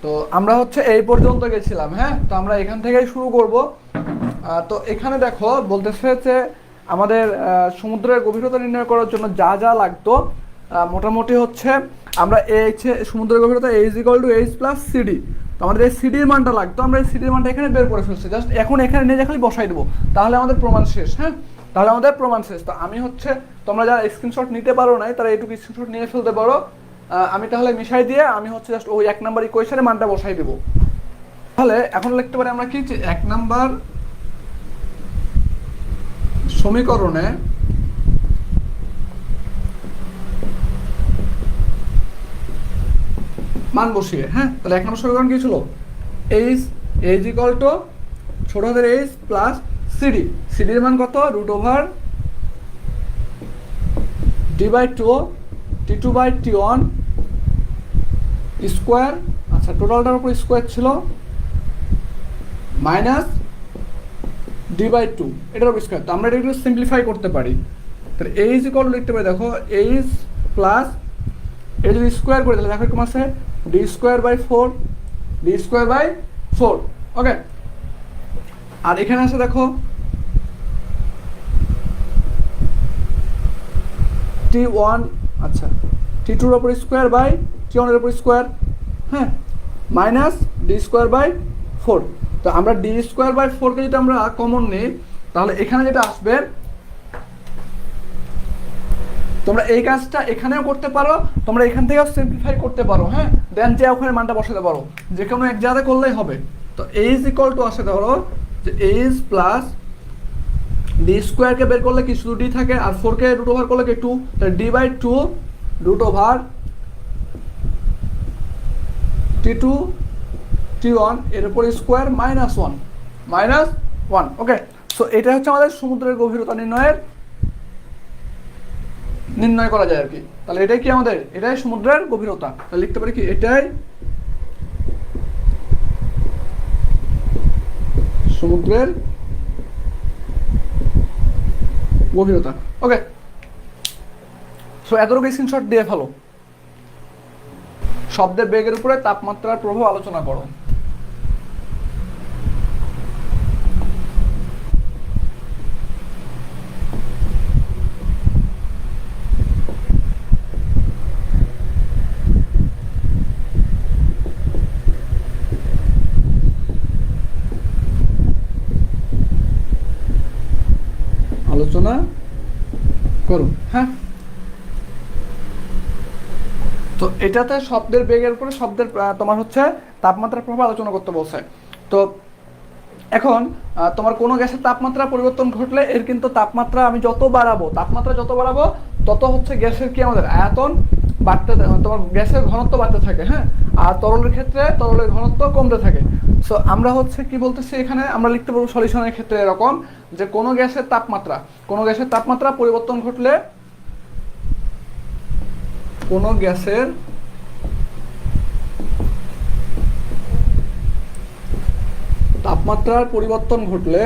তো আমরা হচ্ছে এই পর্যন্ত গেছিলাম, হ্যাঁ। তো আমরা এখান থেকেই শুরু করব। তো এখানে দেখো বলতেছে যে আমাদের সমুদ্রের গভীরতা নির্ণয় করার জন্য যা যা লাগতো মোটামুটি হচ্ছে আমরা সমুদ্রের গভীরতা H প্লাস সিডি। তো আমাদের এই সিডির মানটা লাগতো, আমরা এই সিডির মানটা এখানে বের করে ফেলছি, জাস্ট এখন এখানে নিয়ে খালি বসাই দেবো, তাহলে আমাদের প্রমাণ শেষ, হ্যাঁ। তাহলে আমাদের প্রমাণ শেষ। তো আমি হচ্ছে তোমরা যারা স্ক্রিনশট নিতে পারো নাই তারা এইটুকু স্ক্রিনশট নিয়ে ফেলতে পারো। আমি তাহলে মিশাই দিয়ে আমি হচ্ছে জাস্ট ওই 1 নাম্বার ইকুয়েশনে মানটা বসাই দেবো। তাহলে এখন লিখতে পারি আমরা কি, যে 1 নাম্বার সমীকরণে মান বসিয়ে, হ্যাঁ। তাহলে 1 নম্বর সমীকরণ কি ছিল, H ইকুয়াল টু ছোট হাতের H প্লাস সিডি। সিডির মান কত, √d/2 T2/T1 স্কোয়ার, আচ্ছা টোটালটার উপর স্কোয়ার ছিল, মাইনাস d/2 এটার উপর স্কোয়ার। তো আমরা এটা একটু সিম্পলিফাই করতে পারি। তাহলে H ইকুয়াল লিখতে পারি, দেখো H প্লাস এটা যদি স্কোয়ার করে তাহলে দেখো এরকম আছে d²/4 ওকে। আর এখানে আছে দেখো T1, আচ্ছা T2 এর উপর স্কোয়ার বাই T1 এর উপর স্কোয়ার, হ্যাঁ, মাইনাস d²/4। তো আমরা d²/4 কে যদি আমরা কমন নিই তাহলে এখানে যেটা আসবে, তোমরা এই কাজটা এখানেও করতে পারো, তোমরা এখান থেকেও সিম্পলিফাই করতে পারো, হ্যাঁ। দেন যে ওখানে মানটা বসাতে পারো, যে কোনো এক জায়গায় করলেই হবে। তো H ইকুয়াল টু আসে ধরো যে H প্লাস d² কে বের করলে কি শুধু d থাকে, আর 4 কে রুট ওভার করলে কি 2, তাহলে d/2 √T2 T1 এর উপর স্কোয়ার -1 ওকে। সো এটা হচ্ছে আমাদের সমুদ্রের গভীরতা নির্ণয় করা যায় আর কি। তাহলে এটাই কি আমাদের, এটাই সমুদ্রের গভীরতা। তাহলে লিখতে পারি কি, এটাই সমুদ্রের গভীরতা ওকে। সো এতটুকু স্ক্রিনশট দিয়ে ফেলো। শব্দের বেগের উপরে তাপমাত্রার প্রভাব আলোচনা করো। আলোচনা করুন, হ্যাঁ। তো এটাতে শব্দের বেগের উপরে শব্দের তোমার হচ্ছে তাপমাত্রার প্রভাব আলোচনা করতে বলছে। তো এখন তোমার কোনো গ্যাসের তাপমাত্রা পরিবর্তন ঘটলে এর কিন্তু তাপমাত্রা আমি তাপমাত্রা যত বাড়াবো তত হচ্ছে গ্যাসের কি আমাদের আয়তন বাড়তে, তোমার গ্যাসের ঘনত্ব বাড়তে থাকে, হ্যাঁ। আর তরলের ক্ষেত্রে তরলের ঘনত্ব কমতে থাকে। সো আমরা হচ্ছে কি বলতেছি, এখানে আমরা লিখতে পারবো সলিউশনের ক্ষেত্রে এরকম যে কোনো গ্যাসের তাপমাত্রা পরিবর্তন ঘটলে, কোনো গ্যাসের তাপমাত্রার পরিবর্তন ঘটলে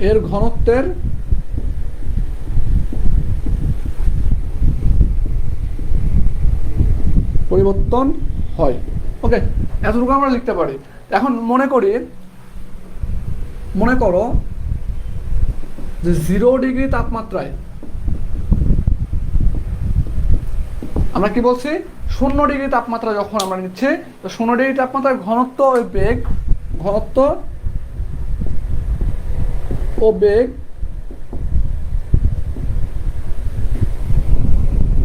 এর ঘনত্বের পরিবর্তন হয় ওকে। এতটুকু আমরা লিখতে পারি। এখন মনে করো যে 0 ডিগ্রি তাপমাত্রায়, আমরা কি বলছি, 0 ডিগ্রি তাপমাত্রা যখন আমরা নিচ্ছি, তো 0 ডিগ্রি তাপমাত্রার ঘনত্ব ও বেগ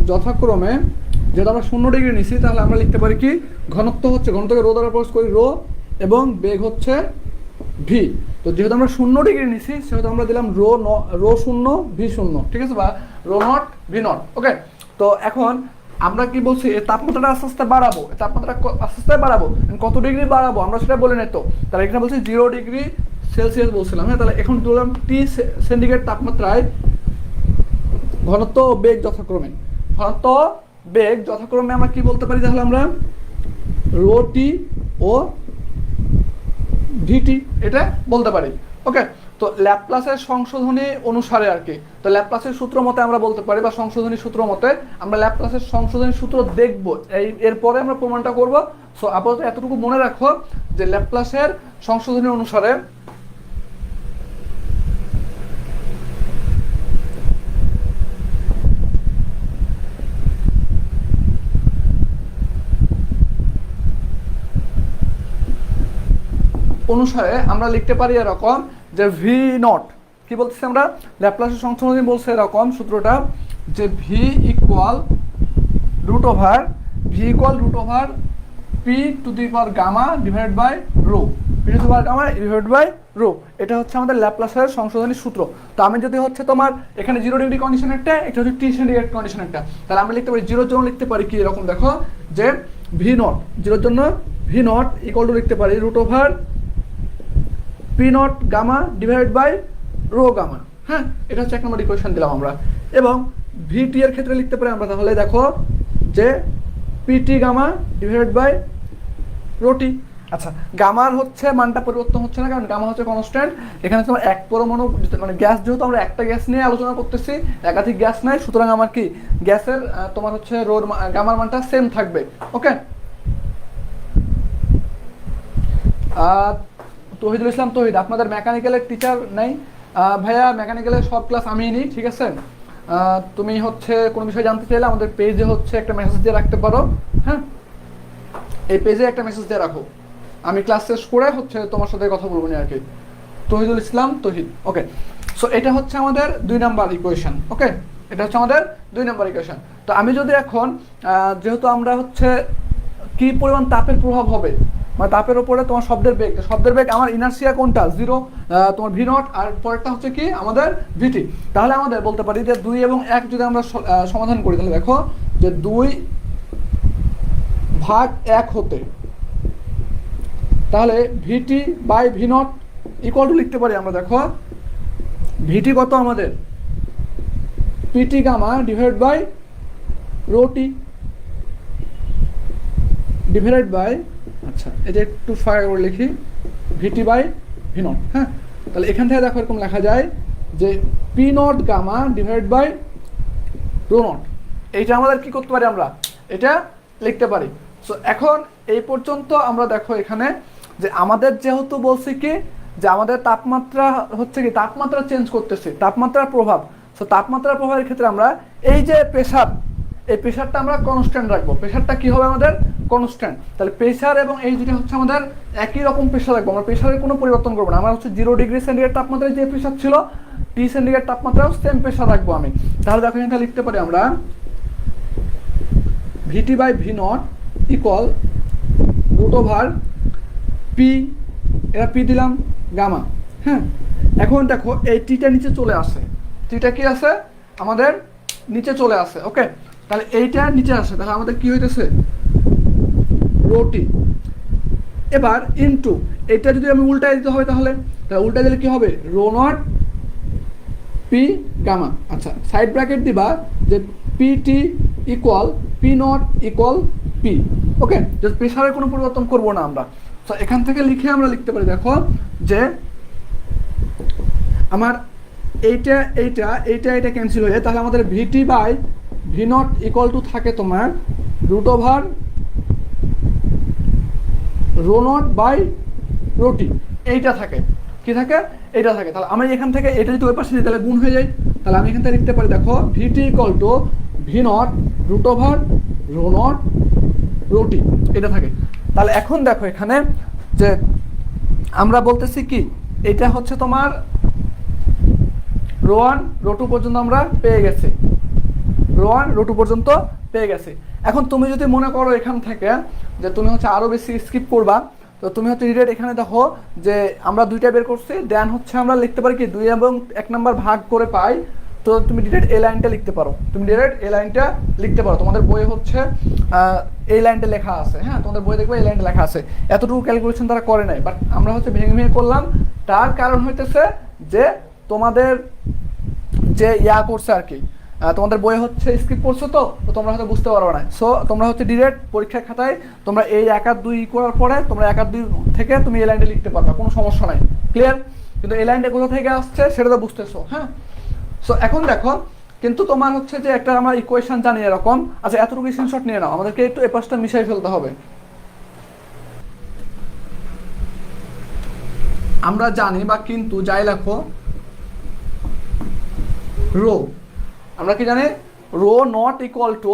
যথাক্রমে, যেটা আমরা 0 ডিগ্রি নিচ্ছি তাহলে আমরা লিখতে পারি কি, ঘনত্বকে রো দ্বারা প্রকাশ করি রো, এবং বেগ হচ্ছে ভি। তো যেহেতু আমরা 0 ডিগ্রি নিচ্ছি সেহেতু আমরা দিলাম রো 0 ভি 0, ঠিক আছে, বা rho naught V naught okay. তো এখন আমরা কি বলছি, এই তাপমাত্রাটা আস্তে আস্তে বাড়াবো, কত ডিগ্রি বাড়াবো আমরা সেটা বলে নেই। তো তাহলে এখানে বলছি 0 ডিগ্রি সেলসিয়াস বলছিলাম, হ্যাঁ। তাহলে এখন বললাম টি সেন্টিগ্রেড তাপমাত্রায় ঘনত্ব ও বেগ যথাক্রমে আমরা কি বলতে পারি, তাহলে আমরা রো টি ও ভিটি এটা বলতে পারি ওকে। তো ল্যাপ্লাসের সংশোধনী অনুসারে আর কি, তো ল্যাপ্লাসের সূত্র মতে আমরা বলতে পারি বা সংশোধনী সূত্র মতে আমরা ল্যাপ্লাসের সংশোধনী সূত্র দেখব, এরপরে আমরা প্রমাণটা করব। সো আপাতত এতটুকু মনে রাখো যে ল্যাপ্লাসের সংশোধনী অনুসারে আমরা লিখতে পারি এরকম যে ভি নট, কি বলতেছি আমরা, ল্যাপ্লাসের সংশোধনী বলছে এরকম সূত্রটা যে V equal root over P to the power gamma divide by rho, P to the power gamma divide by rho. এটা হচ্ছে আমাদের ল্যাপ্লাসের সংশোধনী সূত্র। তো আমি যদি হচ্ছে তোমার এখানে 0 ডিগ্রি কন্ডিশন একটা, এটা হচ্ছে টি সেন্টিগ্রেড কন্ডিশন একটা, তাহলে আমরা লিখতে পারি 0 জন্য লিখতে পারি কি এরকম দেখো যে ভি নট, 0 জন্য ভি নট ইকুয়াল টু লিখতে পারি root over P naught gamma divide by rho gamma. হ্যাঁ, এটা হচ্ছে 1 নম্বর ইকুয়েশন দিলাম আমরা। এবং ভিটি এর ক্ষেত্রে লিখতে পারি আমরা তাহলে দেখো যে পিটি গামা ডিভাইড বাই রোটি। আচ্ছা, গামার হচ্ছে মানটা পরিবর্তন হচ্ছে না, কারণ গামা হচ্ছে কনস্ট্যান্ট। এখানে তোমার এক পরমাণু মানে গ্যাস, যেহেতু আমরা একটা গ্যাস নিয়ে আলোচনা করতেছি, একাধিক গ্যাস নাই, সুতরাং আমার কি গ্যাসের তোমার হচ্ছে রোর গামার মানটা সেম থাকবে। ওকে, তহিদুল ইসলাম তহিদ, আপনাদের মেকানিক্যালের টিচার নেই ভাইয়া? মেকানিক্যালের সব ক্লাস আমিই নিই, ঠিক আছে। তুমি হচ্ছে কোনো বিষয় জানতে চাইলে আমাদের পেজে হচ্ছে একটা মেসেজ দিয়ে রাখতে পারো। হ্যাঁ, এই পেজে একটা মেসেজ দিয়ে রাখো, আমি ক্লাস শেষ করে হচ্ছে তোমার সাথে কথা বলবো না আর কি। তহিদুল ইসলাম তহিদ। ওকে, সো এটা হচ্ছে আমাদের 2 নাম্বার ইকুয়েশন। ওকে, এটা হচ্ছে আমাদের 2 নাম্বার ইকুয়েশন। তো আমি যদি এখন যেহেতু আমরা হচ্ছে কি পরিমাণ তাপের প্রভাব হবে, মানে তাপের উপরে তোমার শব্দের বেগ আমার ইনার্সিয়া কোনটা 0, তোমার ভি নট, আর পরেরটা হচ্ছে কি আমাদের ভিটি। তাহলে আমাদের বলতে পারি যে 2 এবং 1 যদি আমরা সমাধান করি, তাহলে দেখো যে 2 ভাগ 1 হতে, তাহলে VT by V naught equal to লিখতে পারি আমরা দেখো ভিটি কত আমাদের PT gamma divide by rho T divide by, আচ্ছা এটা একটু ফাঁকা করে লিখি, ভিটি বাই ভি নট। হ্যাঁ, তাহলে এখান থেকে দেখো এরকম লেখা যায় যে P naught gamma divide by rho naught. এইটা আমাদের কি করতে পারি, আমরা এটা লিখতে পারি। সো এখন এই পর্যন্ত আমরা দেখো এখানে যে আমাদের যেহেতু বলছি কি যে আমাদের তাপমাত্রা হচ্ছে কি তাপমাত্রা চেঞ্জ করতেছে, তাপমাত্রার প্রভাব। সো তাপমাত্রার প্রভাবের ক্ষেত্রে আমরা এই যে প্রেসার, এই প্রেসারটা আমরা কনস্ট্যান্ট রাখবো। প্রেসারটা কি হবে আমাদের কনস্ট্যান্ট। তাহলে প্রেসার এবং এই দুটো হচ্ছে আমাদের একই রকম প্রেসার রাখবো, আমরা প্রেসারের কোনো পরিবর্তন করবো না। আমরা হচ্ছে 0 ডিগ্রি সেন্টিগ্রেড তাপমাত্রায় যে প্রেসার ছিল, টি সেন্টিগ্রেড তাপমাত্রাও সেম প্রেসার রাখবো আমি। তাহলে দেখো এখানে লিখতে পারি আমরা VT by V naught equal root over P, এটা পি দিলাম গামা। হ্যাঁ, এখন দেখো এই টিটা নিচে চলে আসে, টিটা কি আছে আমাদের নিচে চলে আসে। ওকে, তাহলে এইটা নিচে আসে, তাহলে আমাদের কি হইতেছে রোটি। এবার ইনটু এটা যদি আমি উল্টায় দিতে হবে, তাহলে উল্টায় দিলে কি হবে রো নট পি গামা। আচ্ছা, সাইড ব্র্যাকেট দিবা যে PT equal P naught equal P. Okay, যে প্রেসারের কোনো পরিবর্তন করবো না আমরা। তো এখান থেকে লিখে আমরা লিখতে পারি দেখো যে আমার এইটা এইটা এইটা এটা ক্যান্সেল হয়ে যায়, তাহলে আমাদের VT by V naught equal to থাকে তোমার root over rho naught by rho T. এইটা থাকে, কি থাকে এইটা থাকে। তাহলে আমি এখান থেকে এটা যদি ওই পাশে নিই তাহলে গুণ হয়ে যায়। তাহলে আমি এখান থেকে লিখতে পারি দেখো VT equal to V naught root over rho naught rho T, এটা থাকে। তাহলে এখন দেখো এখানে যে আমরা বলতেছি কি এটা হচ্ছে তোমার রো ওয়ান রো টু পর্যন্ত আমরা পেয়ে গেছি, রো ওয়ান রো টু পর্যন্ত পেয়ে গেছি। এখন তুমি যদি মনে করো এখান থেকে যে তুমি হচ্ছে আরও বেশি স্কিপ করবা, তো তুমি হচ্ছে ডিরেক্ট এখানে দেখো যে আমরা 2টা বের করছি, দেন হচ্ছে আমরা লিখতে পারি কি 2 এবং 1 নাম্বার ভাগ করে পাই। তো তুমি ডিরেক্ট এই লাইনটা লিখতে পারো, তুমি ডিরেক্ট এই লাইনটা লিখতে পারো। তোমাদের বইয়ে হচ্ছে এই লাইনটা লেখা আছে। হ্যাঁ, তোমাদের বই দেখবে এই লাইনটা লেখা আছে। এতটুকু ক্যালকুলেশন তারা করে নাই, বাট আমরা হচ্ছে ভেঙে ভেঙে করলাম। তার কারণ হইতেছে যে তোমাদের যে করছে আর কি, তোমাদের বইয়ে হচ্ছে স্কিপ করছো, তো তোমরা হয়তো বুঝতে পারবে না। সো তোমরা হচ্ছে ডিরেক্ট পরীক্ষার খাতায় তোমরা এই 1 আর 2 করার পরে তোমরা 1 আর 2 থেকে তুমি এই লাইনটা লিখতে পারবে, কোনো সমস্যা নাই। ক্লিয়ার? কিন্তু এই লাইনটা কোথা থেকে আসছে সেটা তো বুঝতেছো, হ্যাঁ। সো এখন দেখো, কিন্তু তোমার হচ্ছে যে একটা আমরা ইকুয়েশন জানি এরকম, আচ্ছা এতটুকু স্ক্রিনশট নিয়ে নাও, আমাদেরকে একটু এই পাশটা মিশাই ফেলতে হবে। আমরা জানি বা কিন্তু যাই লেখো রো, আমরা কি জানি rho naught equal to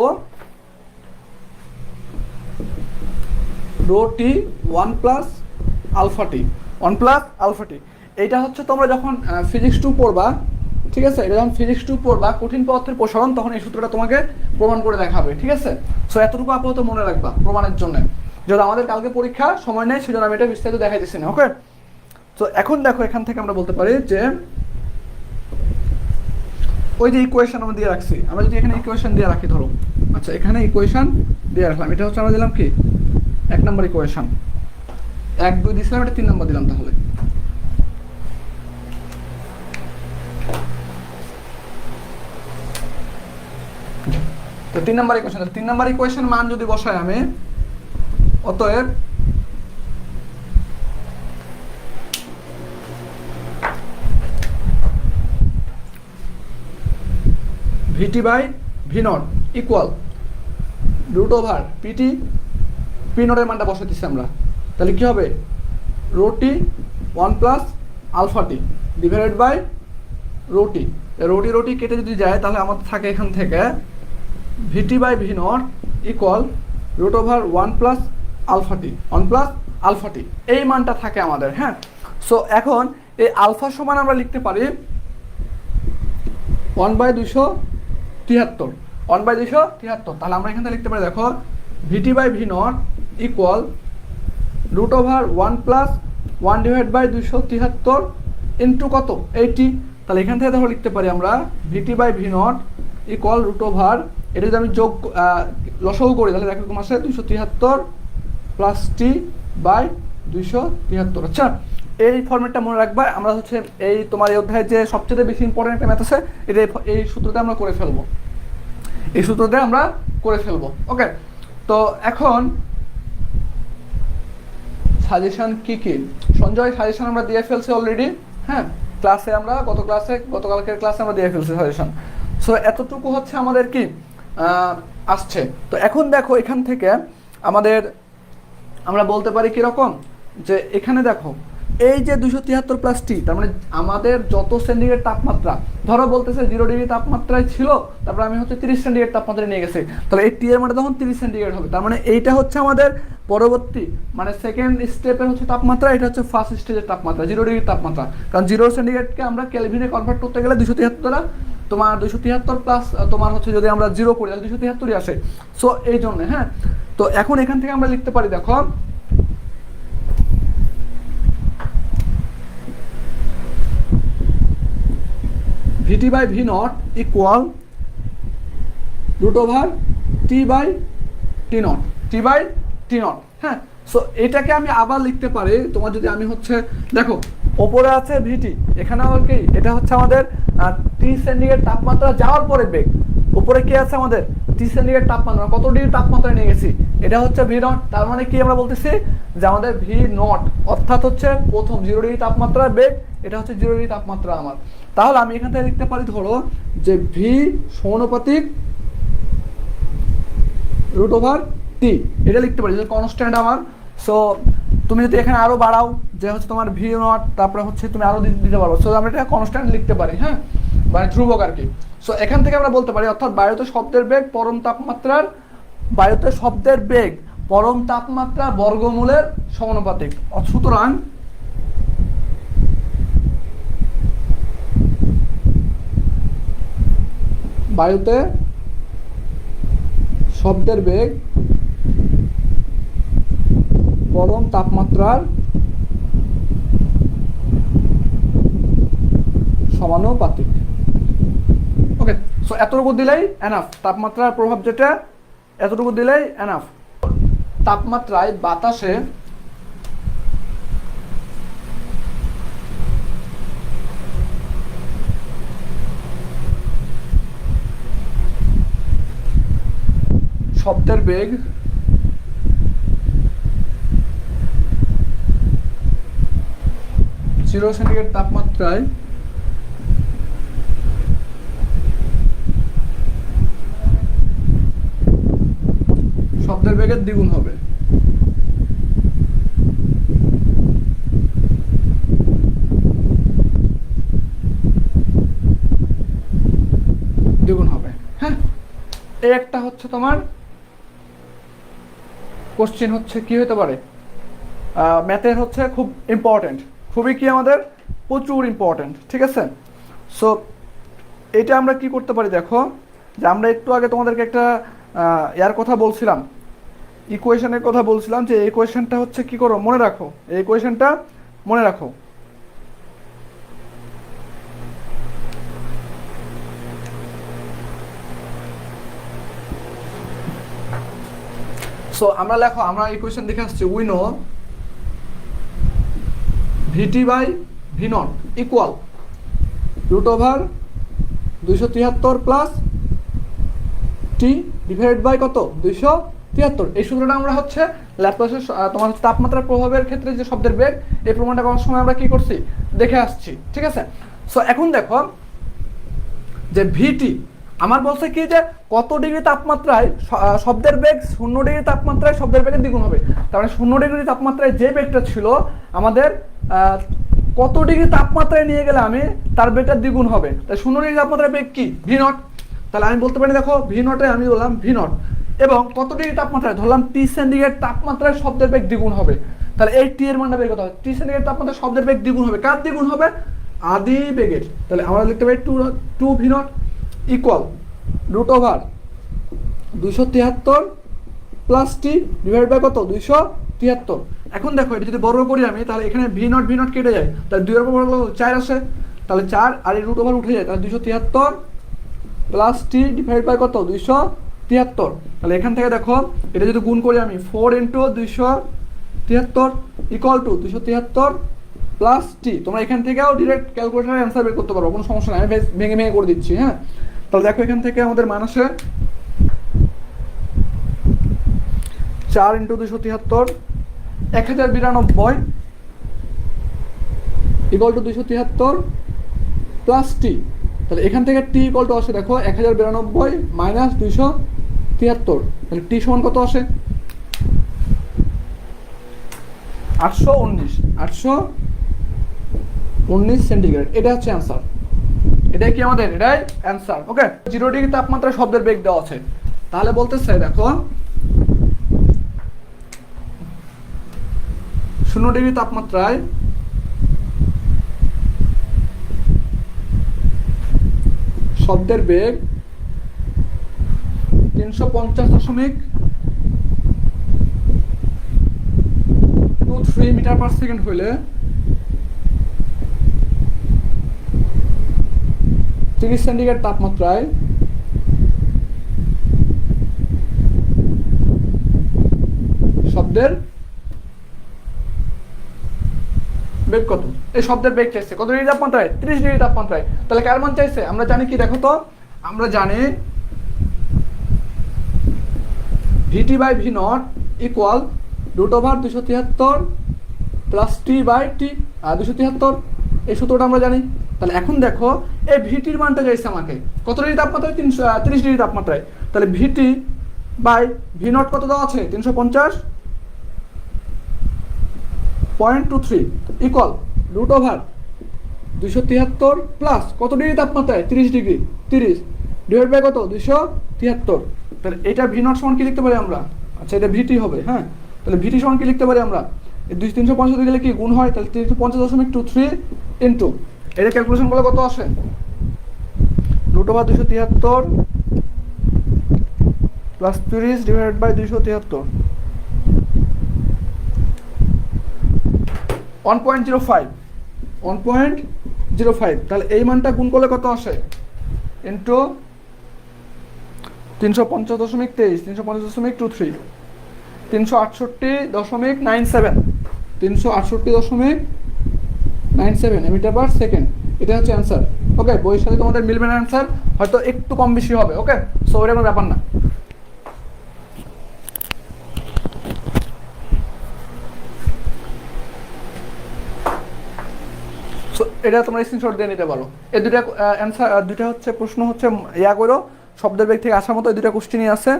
rho T one plus alpha T, one plus alpha T. এইটা হচ্ছে তোমরা যখন ফিজিক্স টু পড়বা, ঠিক আছে, এটা যখন ফিজিক্স টু পড়বা কঠিন পদার্থের প্রসারণ, তখন এই সূত্রটা তোমাকে প্রমাণ করে দেখাবে, ঠিক আছে। সো এতটুকু আপাতত মনে রাখবা প্রমাণের জন্য, যদি আমাদের কালকে পরীক্ষা সময় নেই সেজন্য আমি এটা বিস্তারিত দেখাইতেছি না, ওকে। তো এখন দেখো এখান থেকে আমরা বলতে পারি যে ওই যে ইকুয়েশন আমরা দিয়ে রাখছি, আমরা যদি এখানে ইকুয়েশন দিয়ে রাখি ধরো, আচ্ছা এখানে ইকুয়েশন দিয়ে রাখলাম, এটা হচ্ছে আমরা দিলাম কি 1 নম্বর ইকুয়েশন, 1 2 দিছিলাম, এটা 3 নম্বর দিলাম। তাহলে তো 3 নম্বর ইকুয়েশন, 3 নম্বর ইকুয়েশন মান যদি বসাই আমি, অতএব VT by V naught equal root over PT, P নটের মানটা বসাইতেছি আমরা, তাহলে কি হবে rho T one plus alpha T divided by rho T, rho T কেটে যদি যায় তাহলে আমাদের থাকে এখান থেকে VT by V naught equal root over one plus alpha T, one plus alpha T, এই মানটা থাকে আমাদের, হ্যাঁ। সো এখন এই আলফা সমান আমরা লিখতে পারি 1/273, 1/273, তাহলে আমরা এখান থেকে লিখতে পারি দেখো VT by V naught equal root over one plus 1/273 into কত 80, তাহলে এখান থেকে দেখো লিখতে পারি আমরা VT by V naught equal root over, এটা যদি আমি যোগ লসাগু করি তাহলে দেখো কম আসে 273 প্লাস টি বাই 273। আচ্ছা এই ফর্মেটটা মনে রাখবা, আমরা হচ্ছে এই তোমার এই অধ্যায়ে যে সবচেয়ে বেশি ইম্পর্টেন্ট একটা ম্যাথ আছে, এটা এই সূত্রতে আমরা করে ফেলবো, এই সূত্রতে আমরা করে ফেলবো, ওকে। তো এখন সাজেশন কি কি, সঞ্জয় সাজেশন আমরা দিয়ে ফেলছি অলরেডি, হ্যাঁ ক্লাসে আমরা গতকালকের ক্লাসে আমরা দিয়ে ফেলছি সাজেশন। সো এতটুকু হচ্ছে আমাদের কি আসছে। তো এখন দেখো এখান থেকে আমরা বলতে পারি কিরকম, যে এখানে দেখো এই যে 273 প্লাস টি, তার মানে আমাদের যত সেন্টিগ্রেড তাপমাত্রা, ধরো বলতেছে 0 ডিগ্রি তাপমাত্রায় ছিল, তারপর আমি হচ্ছে 30 সেন্টিগ্রেড তাপমাত্রায় নিয়ে গেছি, তাহলে এই টি এর মানে তখন 30 সেন্টিগ্রেড হবে, তার মানে এইটা হচ্ছে আমাদের পরবর্তী মানে সেকেন্ড স্টেপের হচ্ছে তাপমাত্রা, এটা হচ্ছে ফার্স্ট স্টেজের তাপমাত্রা 0 ডিগ্রি তাপমাত্রা, কারণ 0 সেন্টিগ্রেডকে আমরা কেলভিনে কনভার্ট করতে গেলে 273 দ্বারা তোমার 273 প্লাস তোমার হচ্ছে যদি আমরা 0 করি তাহলে 273ই আসে। সো এই জন্য, হ্যাঁ। তো এখন এখান থেকে আমরা লিখতে পারি দেখো VT by V naught equal root over T by T naught, T by T naught, হ্যাঁ। সো এটাকে আমি আবার লিখতে পারি, তোমার যদি আমি হচ্ছে দেখো ওপরে আছে ভিটি, এখানে আবার কি এটা হচ্ছে আমাদের 30 সেন্টিগ্রেড তাপমাত্রা যাওয়ার পরে বেগ, উপরে কি আছে আমাদের 30 সেন্টিগ্রেড তাপমাত্রা, কত ডিগ্রি তাপমাত্রায় নিয়ে গেছি, এটা হচ্ছে ভি নট, তার মানে কি আমরা বলতেছি যে আমাদের ভি নট অর্থাৎ হচ্ছে প্রথম 0 ডিগ্রি তাপমাত্রার বেগ, এটা হচ্ছে 0 ডিগ্রি তাপমাত্রা আমার, তাহলে আমি এখান থেকে লিখতে পারি ধরো যে ভি সমানুপাতিক রুট ওভার টি, এটা লিখতে পারি যে কনস্ট্যান্ট আমার। সো তুমি যদি এখানে আরো বাড়াও যে হচ্ছে তোমার ভি নট, তারপরে হচ্ছে তুমি আরো দিতে পারবো, সো আমরা এটা কনস্ট্যান্ট লিখতে পারি, হ্যাঁ, মানে ধ্রুবক আর কি। সো এখান থেকে আমরা বলতে পারি অর্থাৎ বায়ুতে শব্দের বেগ পরম তাপমাত্রা বর্গমূলের সমানুপাতিক, সুতরাং বায়ুতে শব্দের বেগ পরম তাপমাত্রার সমানুপাতিক, ওকে। সো এতটুকু দিলেই এনাফ, তাপমাত্রার প্রভাব যেটা এতটুকু দিলেই এনাফ। তাপমাত্রায় বাতাসে শব্দের বেগ 0 সেন্টিগ্রেড তাপমাত্রায় শব্দের বেগের দ্বিগুণ হবে। দ্বিগুণ হবে, হ্যাঁ। এই একটা হচ্ছে তোমার কোশ্চেন হচ্ছে কি হতে পারে, ম্যাথের হচ্ছে খুব ইম্পর্টেন্ট, খুবই কি আমাদের প্রচুর ইম্পর্টেন্ট, ঠিক আছে। সো এটা আমরা কি করতে পারি, দেখো যে আমরা একটু আগে তোমাদেরকে একটা ইয়ার কথা বলছিলাম, ইকুয়েশনের কথা বলছিলাম, যে এই ইকুয়েশনটা হচ্ছে কি করো, মনে রাখো, এই ইকুয়েশনটা মনে রাখো। সো আমরা লেখো, আমরা ইকুয়েশন দেখে আসছি, we know V T by V naught equal root over 273 plus T divided by কত 273। এই সূত্রটা আমরা হচ্ছে ল্যাপ্লাসের তোমার তাপমাত্রার প্রভাবের ক্ষেত্রে যে শব্দের বেগ, এই প্রমাণটা করার সময় আমরা কি করছি দেখে আসছি, ঠিক আছে। সো এখন দেখো যে ভিটি আমার বলছে কি যে কত ডিগ্রি তাপমাত্রায় শব্দের বেগ 0 ডিগ্রি তাপমাত্রায় শব্দের বেগের দ্বিগুণ হবে। তার মানে 0 ডিগ্রি তাপমাত্রায় যে বেগটা ছিল আমাদের কত ডিগ্রি তাপমাত্রায় নিয়ে গেলে আমি তার বেগটা দ্বিগুণ হবে। তাই 0 ডিগ্রি তাপমাত্রায় বেগ কি ভি নট। তাহলে আমি বলতে পারি দেখো ভি নটে আমি বললাম ভি নট, এবং কত ডিগ্রি তাপমাত্রায় ধরলাম 30 সেন্টিগ্রেড তাপমাত্রায় শব্দের বেগ দ্বিগুণ হবে। তাহলে এই টি এর মানটা বের করতে হবে, 30 সেন্টিগ্রেড তাপমাত্রায় শব্দের বেগ দ্বিগুণ হবে, কার দ্বিগুণ হবে আদি বেগের। তাহলে আমরা লিখতে পারি two V naught equal root over 273 plus T divide by কত 273। এখন দেখো এটা যদি বর্গ করি আমি, তাহলে এখানে ভি নট কেটে যায়, তাহলে 2 এর উপর বর্গ 4 আসে, তাহলে 4 আর এই রুট ওভার উঠে যায়, তাহলে 273 প্লাস টি ডিভাইড বাই কত 273। তাহলে এখান থেকে দেখো এটা যদি গুণ করি আমি 4 ইন্টু 273 ইকুয়াল টু 273 প্লাস টি। তোমরা এখান থেকেও ডিরেক্ট ক্যালকুলেটারে অ্যান্সার বের করতে পারো, কোনো সমস্যা নাই, আমি ভেঙে করে দিচ্ছি, হ্যাঁ। তাহলে দেখো এখান থেকে আমাদের মান আসে 4 ইন্টু 273 1092 ইকুয়াল টু 273 প্লাস টি। তাহলে এখান থেকে টি ইকুয়াল টু আসে দেখো 1092 মাইনাস 273। তাহলে টি সমান কত আসে 819 সেন্টিগ্রেড। এটা হচ্ছে অ্যান্সার, এটাই কি আমাদের, এটাই অ্যান্সার। ওকে, 0 ডিগ্রি তাপমাত্রায় শব্দের বেগ দেওয়া আছে, তাহলে বলতেছে দেখো 0 ডিগ্রি তাপমাত্রায় শব্দের বেগ 350.23 মিটার পার সেকেন্ড হইলে 30 সেন্টিগ্রেড তাপমাত্রায় শব্দের বেগ কত। এই শব্দের বেগ চাইছে কত ডিগ্রি তাপমাত্রায় 30 ডিগ্রি তাপমাত্রায়। তাহলে কার মান চাইছে আমরা জানি কি, দেখো তো আমরা জানি VT by V naught equal root over 273 plus T by T 273, এই সূত্রটা আমরা জানি। তাহলে এখন দেখো এই ভিটির মানটা চাইছে আমাকে কত ডিগ্রি তাপমাত্রায় 30 ডিগ্রি তাপমাত্রায়। তাহলে ভিটি বাই ভি নট কত দেওয়া আছে 350.23 ইকুয়াল রুট ওভার 273 প্লাস কত ডিগ্রি তাপমাত্রায় 30 ডিগ্রি 30 ডিভাইড বাই কত 273। তাহলে এটা ভি নট সমান কি লিখতে পারি আমরা, আচ্ছা এটা ভিটি হবে, হ্যাঁ। তাহলে ভিটি সমান কি লিখতে পারি আমরা, এই 350 গেলে কি গুণ হয়, তাহলে 350.23 ইন্টু এটা ক্যালকুলেশন করলে কত আসে root over 273 plus 30 divide by 273 1.05। তাহলে এই মানটা গুণ করলে কত আসে ইন্টু 350.23 350.23 368.97 মিটার পার সেকেন্ড। এটা হচ্ছে অ্যান্সার। ওকে, বইয়ের সাথে তোমাদের মিলবে না অ্যান্সার, হয়তো একটু কম বেশি হবে। ওকে, সো এটা কোনো ব্যাপার না। এটা তোমরা স্ক্রিনশট দিয়ে নিতে পারো। এই দুটা অ্যান্সার, দুটা হচ্ছে প্রশ্ন হচ্ছে ইয়া করো, শব্দের বেগ থেকে আসার মতো এই দুটা কোশ্চেনই আছে,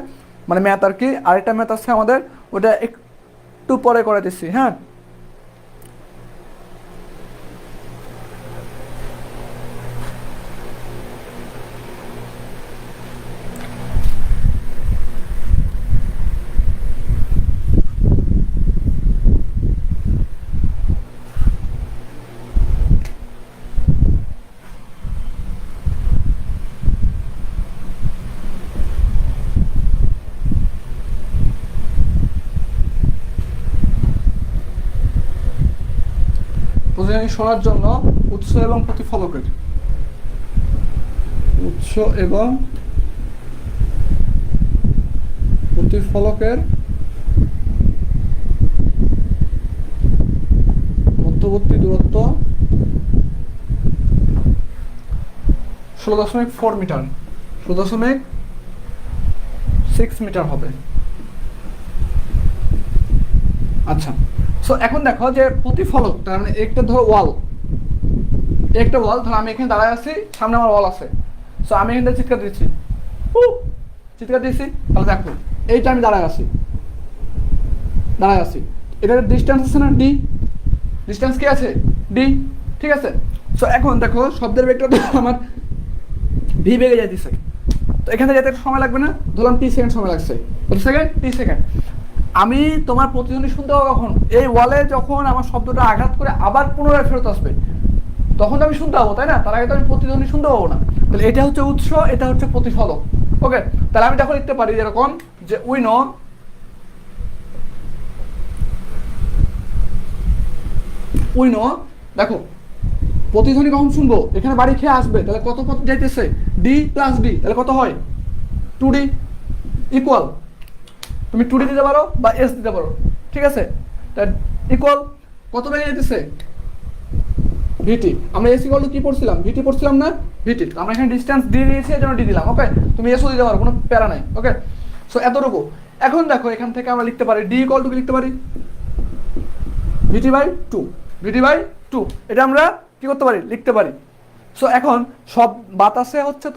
মানে ম্যাথ আর কি। আরেকটা ম্যাথ আছে আমাদের, ওটা একটু পরে করে দিচ্ছি, হ্যাঁ। প্রতিধ্বনি শোনার জন্য উৎস এবং প্রতিফলকের, উৎস এবং প্রতিফলকের মধ্যবর্তী দূরত্ব 16.4 মিটার, 16.6 মিটার হবে। আচ্ছা, সো এখন দেখো যে প্রতিফলক, তার মানে একটা ধরো ওয়াল, একটা ওয়াল ধরো আমি এখানে দাঁড়ায় আছি, সামনে আমার ওয়াল আছে, সো আমি এখানে চিৎকার দিচ্ছি, চিৎকার দিচ্ছি, তাহলে দেখো এইটা আমি দাঁড়ায় আছি, এটার ডিস্টেন্স আছে না, ডি, ডিস্টেন্স কি আছে, ডি, ঠিক আছে। সো এখন দেখো শব্দের বেগটা আমার ভি বেগে যাইতেছে, তো এখানে যেতে একটু সময় লাগবে না, ধরলাম টি সেকেন্ড সময় লাগছে, কত সেকেন্ড, টি সেকেন্ড। আমি তোমার প্রতিধ্বনি শুনতে পাবো কখন, এই ওয়ালে যখন আমার শব্দটা আঘাত করে আবার পুনরায় ফেরত আসবে, তখন তো আমি শুনতে পাবো, তাই না? তার আগে তো আমি প্রতিধ্বনি শুনতে পাবো না। তাহলে এটা হচ্ছে উৎস, এটা হচ্ছে প্রতিফলক। ওকে, তাহলে আমি দেখো লিখতে পারি যেরকম যে উই নো, দেখো প্রতিধ্বনি কখন শুনবো, এখানে বাড়ি খেয়ে আসবে, তাহলে কত পথ যাইতেছে, ডি প্লাস ডি, তাহলে কত হয়, 2D ইকুয়াল, তুমি 2D দিতে পারো বা এস দিতে পারো, ঠিক আছে। তা ইকুয়াল কত বেগে যেতেছে, ভিটি, আমরা এস ইকুয়াল টু কি পড়ছিলাম, ভিটি পড়ছিলাম না, ভিটি, আমরা এখানে ডিসটেন্স ডি নিয়েছি এজন্য ডি দিলাম। ওকে, তুমি এসও দিতে পারো, কোনো প্যারা নাই। ওকে, সো এতটুকু। এখন দেখো এখান থেকে আমরা লিখতে পারি ডি ইকুয়াল টু কি লিখতে পারি, VT by two, VT by two, এটা আমরা কি করতে পারি, লিখতে পারি। সো এখন সব বাতাসে হচ্ছে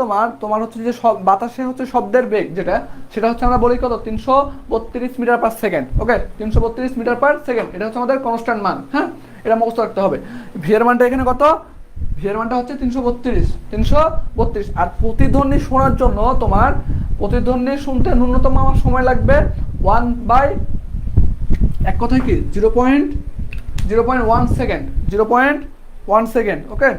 তোমার হচ্ছে যে সব বাতাসে হচ্ছে শব্দের বেগ যেটা, সেটা হচ্ছে আমরা বলি কত, 332 মিটার পার সেকেন্ড। ওকে, 332 মিটার পার সেকেন্ড, এটা হচ্ছে আমাদের কনস্ট্যান্ট মান, হ্যাঁ, এটা মুখস্থ রাখতে হবে। ভি এর মানটা এখানে কত, ভি এর মানটা হচ্ছে 332, আর প্রতিধ্বনি শোনার জন্য তোমার প্রতিধ্বনি শুনতে ন্যূনতম আমার সময় লাগবে 1 এক কথায় কি 0.1 সেকেন্ড, 0.1 সেকেন্ড। ওকে,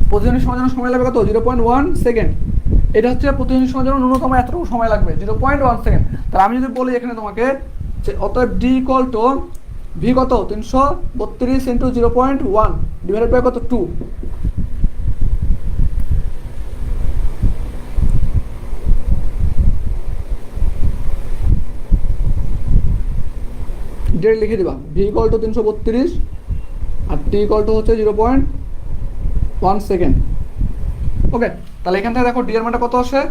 প্রতিধ্বনি শোনার জন্য সময় লাগবে কত, 0.1 সেকেন্ড, এটা হচ্ছে প্রতিধ্বনি শোনার জন্য ন্যূনতম এতটুকু সময় লাগবে, 0.1 সেকেন্ড। তাহলে আমি যদি বলি এখানে তোমাকে যে অতএব ডি ইকুয়াল টু ভি কত, 332 ইন্টু 0.1 ডিভাইডেড বাই কত, 2, ডিরেক্ট লিখে দিবা, ভি ইকুয়াল টু 332 আর টি ইকুয়াল টু হচ্ছে 0.1 সেকেন্ড। ওকে, তাহলে এখান থেকে দেখো ডি এর মানটা কত আসে,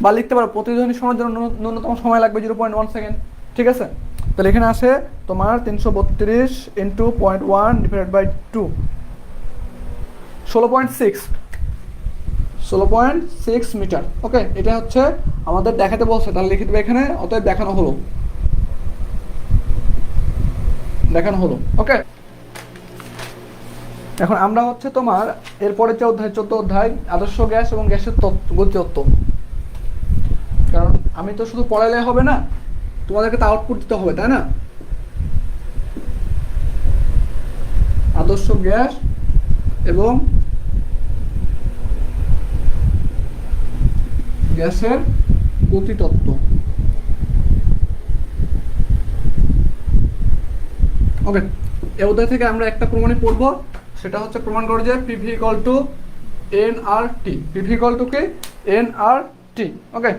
বা লিখতে পারো প্রতিধ্বনি শোনার জন্য ন্যূনতম সময় লাগবে 0.1 সেকেন্ড, ঠিক আছে। তাহলে এখানে আসে তোমার 332 ইন্টু 0.1 ডিভাইডেড বাই 2, 16.6 মিটার। ওকে, এটা হচ্ছে আমাদের দেখাতে বলছে, তাহলে লিখে দেবে এখানে, অতএব দেখানো হলো। ওকে, এখন আমরা হচ্ছে তোমার এরপরে যে অধ্যায় 14 অধ্যায় আদর্শ গ্যাস এবং গ্যাসের গতিতত্ত্ব, কারণ আমি তো শুধু পড়াইলে হবে না, তোমাদেরকে তো আউটপুট দিতে হবে, তাই না। আদর্শ গ্যাস এবং গ্যাসের গতিতত্ত্ব। ওকে, এই অধ্যায় থেকে আমরা একটা প্রমাণই পড়ব, সেটা হচ্ছে প্রমাণ করে যে PV equal two nRT, PV equal to কি, এনআরটি। ওকে,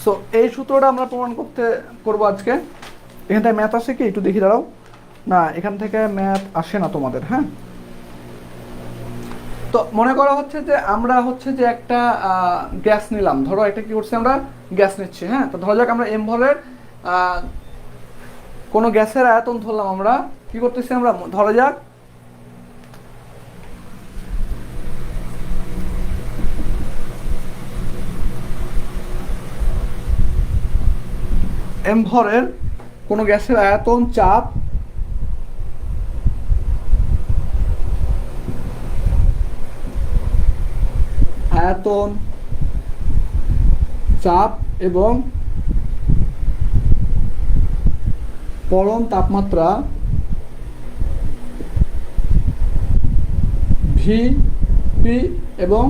সো এই সূত্রটা আমরা প্রমাণ করবো আজকে। এখানটায় ম্যাথ আছে কি, একটু দেখি দাঁড়াও। না, এখান থেকে ম্যাথ আসে না তোমাদের। হ্যাঁ, তো মনে করা হচ্ছে যে আমরা হচ্ছে যে একটা গ্যাস নিলাম, ধরো একটা কি করছি আমরা, গ্যাস নিচ্ছি। হ্যাঁ, তো ধরা যাক আমরা এম ভরের কোনো গ্যাসের আয়তন ধরলাম। আমরা কি করতেছি, আমরা ধরা যাক এম ভরের কোনো গ্যাসের আয়তন, চাপ, আয়তন, চাপ এবং পরম তাপমাত্রা ভি, পি এবং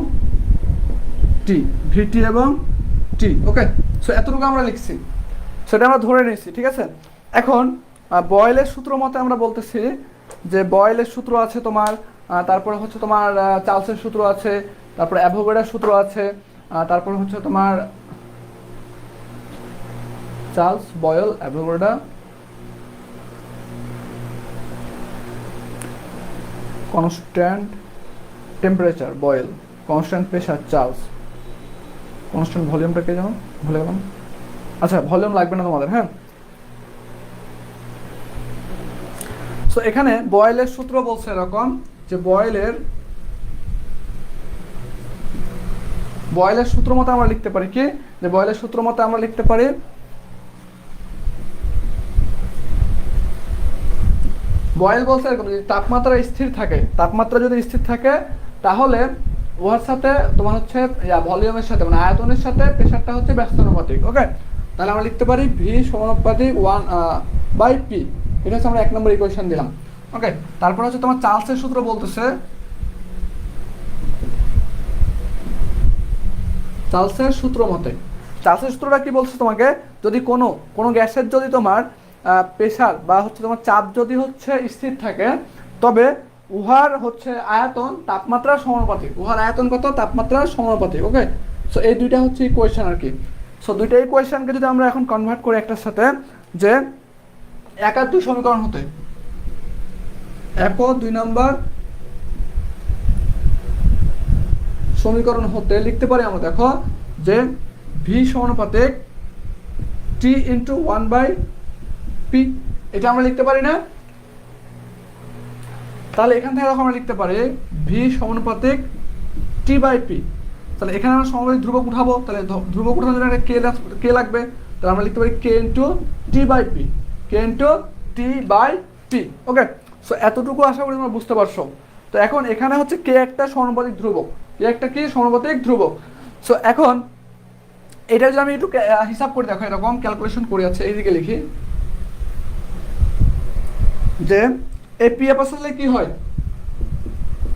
টি, ভিটি এবং টি। ওকে, সো এতটুকু আমরা লিখছি, সেটা আমরা ধরে নিয়েছি। ঠিক আছে, এখন বয়েলের সূত্র মতে আমরা বলতেছি যে বয়েলের সূত্র আছে তোমার, তারপরে হচ্ছে তোমার চার্লসের সূত্র আছে, তারপরে অ্যাভোগাড্রোর সূত্র আছে, তারপরে হচ্ছে তোমার Charles, Boyle, Avogadro, constant temperature Boyle, constant pressure Charles, constant ভলিউমটা কে জানো, ভুলে গেলাম। আচ্ছা, ভলিউম লাগবে না তোমাদের। হ্যাঁ, সো এখানে বয়েলের সূত্র বলছে এরকম যে বয়েলের সূত্র মতে আমরা লিখতে পারি কি, যে বয়েলের সূত্র মতে আমরা লিখতে পারি বয়েল বলছে এরকম, যদি তাপমাত্রা স্থির থাকে, তাপমাত্রা যদি স্থির থাকে তাহলে উহার সাথে তোমার হচ্ছে ভলিউমের সাথে মানে আয়তনের সাথে প্রেশারটা হচ্ছে ব্যস্তানুপাতিক। ওকে, তাহলে আমরা লিখতে পারি ভি সমানুপাতিক 1/p। এটা হচ্ছে আমরা 1 নম্বর ইকুয়েশন দিলাম। ওকে, তারপর হচ্ছে তোমার চার্লসের সূত্র বলতেছে, চার্লসের সূত্র মতে, চার্লসের সূত্রটা কি বলছে তোমাকে, যদি কোনো গ্যাসের যদি তোমার প্রেশার বা হচ্ছে তোমার চাপ যদি হচ্ছে স্থির থাকে, তবে উহার হচ্ছে আয়তন তাপমাত্রার সমানুপাতিক। উহার আয়তন কত, তাপমাত্রার সমানুপাতিক। ওকে, সো এই দুইটা হচ্ছে ইকুয়েশন আর কি। সো দুইটা ইকুয়েশনকে যদি আমরা এখন কনভার্ট করি একটার সাথে, যে 1 আর 2 সমীকরণ হতে, 1 ও 2 নম্বর সমীকরণ হতে লিখতে পারি আমরা, দেখো যে ভি সমানুপাতিক টি ইন্টু 1/p, এটা আমরা লিখতে পারি না? তাহলে এখান থেকে আমরা লিখতে পারি ভি সমানুপাতিক টি/পি। তাহলে এখানে আমরা সমানুপাতিক ধ্রুবক উঠাবো, তাহলে ধ্রুবক উঠানোর জন্য একটা কে লাগবে, তাহলে আমরা লিখতে পারি কে ইন্টু টি/পি, কে ইন্টু টি/পি। ওকে, সো এতটুকু আশা করি তোমরা বুঝতে পারছো। তো এখন এখানে হচ্ছে কে একটা সমানুপাতিক ধ্রুবক, কে একটা কি সমানুপাতিক ধ্রুবক। সো এখন এটা যদি আমি একটু হিসাব করে দেখো, এরকম ক্যালকুলেশন করে আছে, এইদিকে লিখি যে এই পি এফ আসলে কি হয়,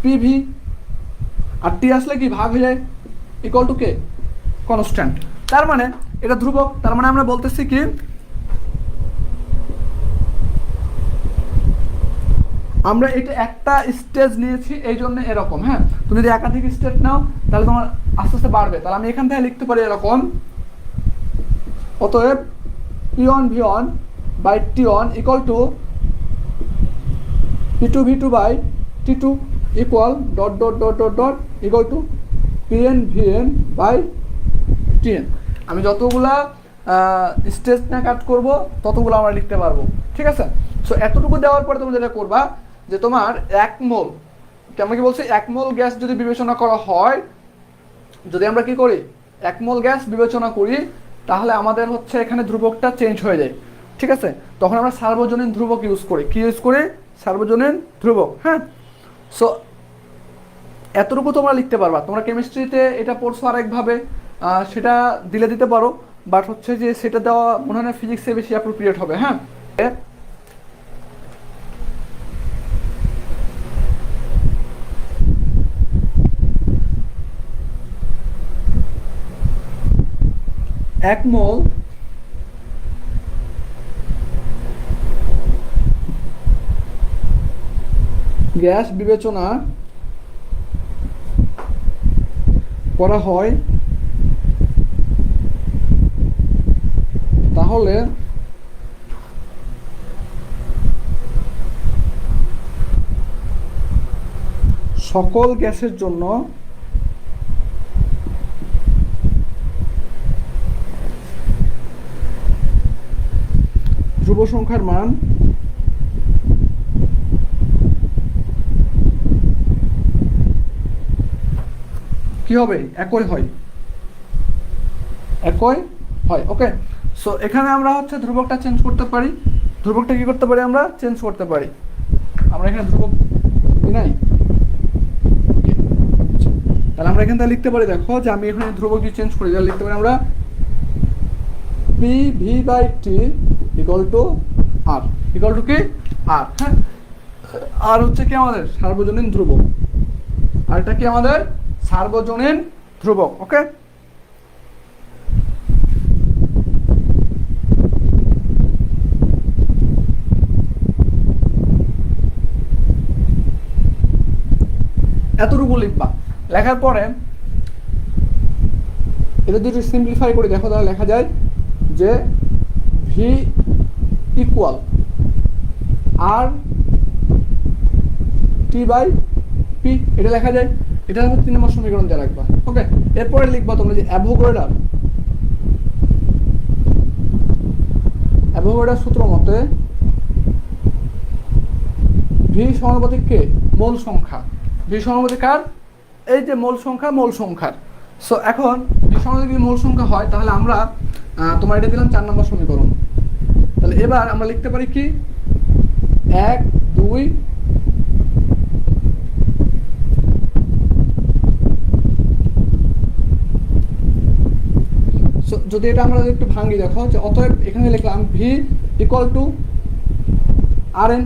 পিভি, আর টি আসলে কি ভাগ হয়ে যায়, ইকুয়াল টু কে, কনস্ট্যান্ট। তার মানে এটা ধ্রুবক, তার মানে আমরা বলতেছি কি আমরা এটা একটা স্টেজ নিয়েছি এই জন্য এরকম। হ্যাঁ, তুমি যদি একাধিক স্টেজ নাও তাহলে তোমার আস্তে আস্তে বাড়বে। তাহলে আমি এখান থেকে লিখতে পারি এরকম, অতএব P1 V1 by T1 equal to P2 V2 by T2 equal dot dot dot dot dot equal to Pn Vn by Tn। আমি যতগুলা স্টেজ না কাট করব ততগুলো আমরা লিখতে পারবো। ঠিক আছে, সো এতটুকু দেওয়ার পরে তুমি যেটা করবা যে তোমার 1 মোল, আমরা কি বলছি 1 মোল গ্যাস যদি বিবেচনা করা হয়, যদি আমরা কি করি 1 মোল গ্যাস বিবেচনা করি, তাহলে আমাদের হচ্ছে এখানে ধ্রুবকটা চেঞ্জ হয়ে যায়। ঠিক আছে, তখন আমরা সার্বজনীন ধ্রুবক ইউজ করি। কি ইউজ করি? সার্বজনীন ধ্রুবক। হ্যাঁ, সো এতটুকু তোমরা লিখতে পারবা। তোমরা কেমিস্ট্রিতে এটা পড়ছো আরেকভাবে, সেটা দিলে দিতে পারো, বাট হচ্ছে যে সেটা দেওয়া মনে হয় ফিজিক্সে বেশি অ্যাপ্রোপ্রিয়েট হবে। হ্যাঁ, এক মোল গ্যাস বিবেচনা করা হয় তাহলে সকল গ্যাসের জন্য ধ্রুব সংখ্যার মান কি হবে, একই হয়, একই হয়। ওকে, সো এখানে আমরা হচ্ছে ধ্রুবকটা চেঞ্জ করতে পারি, ধ্রুবকটা কি করতে পারি, আমরা চেঞ্জ করতে পারি। আমরা এখানে ধ্রুবক নাই, তাহলে আমরা এখান থেকে লিখতে পারি, দেখো যে আমি এখানে ধ্রুবক যদি চেঞ্জ করি তাহলে লিখতে পারি আমরা P V by T equal to R, equal to কি আর। হ্যাঁ, আর হচ্ছে কি আমাদের সার্বজনীন ধ্রুবক, আর এটা কি আমাদের সার্বজনীন ধ্রুবক। ওকে, এতটুকু লিখবা। লেখার পরে এটা যদি সিম্পলিফাই করে দেখো তাহলে লেখা যায় যে V equal R T by P, এটা লেখা যায়। এটা হচ্ছে 3 নম্বর সমীকরণ দিয়ে রাখবা। ওকে, এরপরে লিখবা তোমরা যে অ্যাভোগাড্রোর সূত্র মতে ভি সমানুপাতিক কে, মোল সংখ্যা। ভি সমানুপাতিক কার, এই যে মোল সংখ্যা, মোল সংখ্যার। সো এখন ভি সমানুপাতিক যদি মোল সংখ্যা হয় তাহলে আমরা তোমার এটা দিলাম 4 নম্বর সমীকরণ। তাহলে এবার আমরা লিখতে পারি কি 1 2 যদি এটা আমরা একটু ভাঙি দেখো যে অতএব এখানে লিখলাম V equal to R N,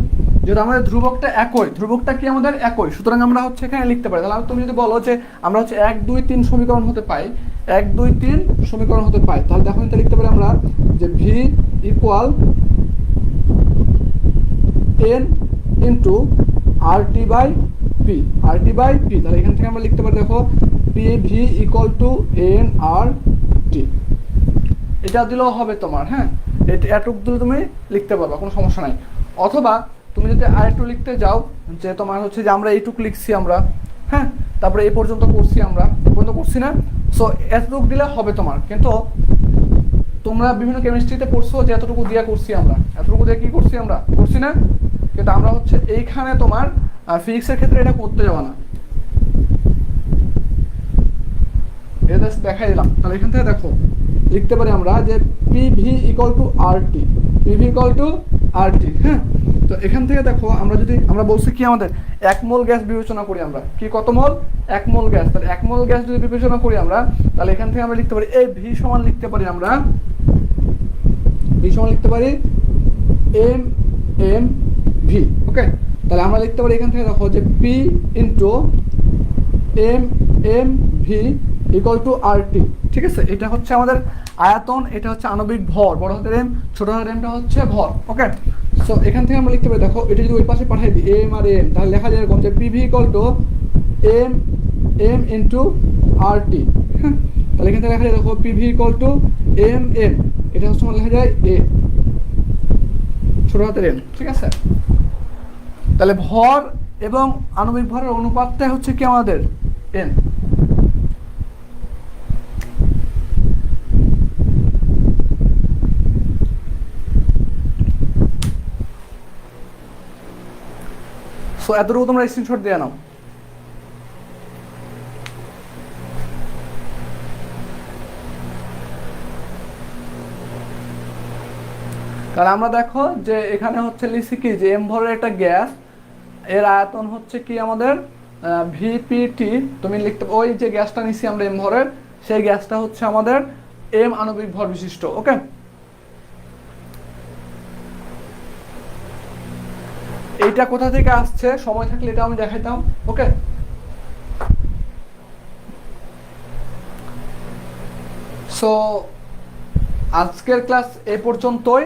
যেটা আমাদের ধ্রুবকটা একই, ধ্রুবকটা কি আমাদের একই, সুতরাং আমরা হচ্ছে এখানে লিখতে পারি। তাহলে তুমি যদি বলো যে আমরা হচ্ছে 1 2 3 সমীকরণ হতে পাই, 1 2 3 সমীকরণ হতে পাই, তাহলে দেখো এটা লিখতে পারি আমরা যে V equal N into R T by P, R T by P. তাহলে এখান থেকে আমরা লিখতে পারি দেখো P V equal to N R T, এটা দিলেও হবে তোমার। হ্যাঁ, এটুক দিলে তুমি লিখতে পারবা, কোনো সমস্যা নাই। অথবা তুমি যদি আরেকটু লিখতে যাও যে তোমার হচ্ছে যে আমরা এইটুক লিখছি আমরা, হ্যাঁ, তারপরে এই পর্যন্ত করছি আমরা, এই পর্যন্ত করছি না, সো এতটুকু দিলে হবে তোমার। কিন্তু তোমরা বিভিন্ন কেমিস্ট্রিতে পড়ছো যে এতটুকু দিয়ে করছি আমরা, এতটুকু দিয়ে কি করছি আমরা, করছি না, কিন্তু আমরা হচ্ছে এইখানে তোমার ফিজিক্সের ক্ষেত্রে এটা করতে যাবো না, এটা দেখাই দিলাম। তাহলে এখান থেকে দেখো লিখতে পারি আমরা যে P V equal to R T, P V equal to R T. হ্যাঁ, তো এখান থেকে দেখো আমরা যদি আমরা বলছি কি আমাদের 1 মোল গ্যাস বিবেচনা করি আমরা, কি কত মোল, 1 মোল গ্যাস। তাহলে 1 মোল গ্যাস যদি বিবেচনা করি আমরা, তাহলে এখান থেকে আমরা লিখতে পারি এই ভি সমান লিখতে পারি আমরা, ভি সমান লিখতে পারি এম এম ভি। ওকে, তাহলে আমরা লিখতে পারি এখান থেকে দেখো যে P into M M V equal to R T. ঠিক আছে, এটা হচ্ছে আমাদের আয়তন, এটা হচ্ছে আণবিক ভর, বড় হাতের এম, ছোট হাতের এমটা হচ্ছে ভর। ওকে, সো এখান থেকে আমরা লিখতে পারি দেখো এটা যদি ওই পাশে পাঠাই দিই এম আর এম, তাহলে লেখা যায় এরকম যে PV equal to M M into R T. হ্যাঁ, তাহলে এখান থেকে লেখা যায় দেখো PV equal to M M, এটা হচ্ছে আমার লেখা যায় এ, ছোট হাতের এম। ঠিক আছে, তাহলে ভর এবং আণবিক ভরের অনুপাতটা হচ্ছে কি আমাদের এন। সো এতটুকু তোমরা স্ক্রিনশট দিয়ে নাও। তাহলে আমরা দেখো যে এখানে হচ্ছে লিখছি কি যে এম ভরের একটা গ্যাস, এর আয়তন হচ্ছে কি আমাদের ভিপিটি। তুমি লিখতে ওই যে গ্যাসটা নিছি আমরা এম ভরের, সেই গ্যাসটা হচ্ছে আমাদের এম আণবিক ভর বিশিষ্ট। ওকে, এইটা কোথা থেকে আসছে সময় থাকলে এটা আমি দেখাইতাম। ওকে, সো আজকের ক্লাস এই পর্যন্তই।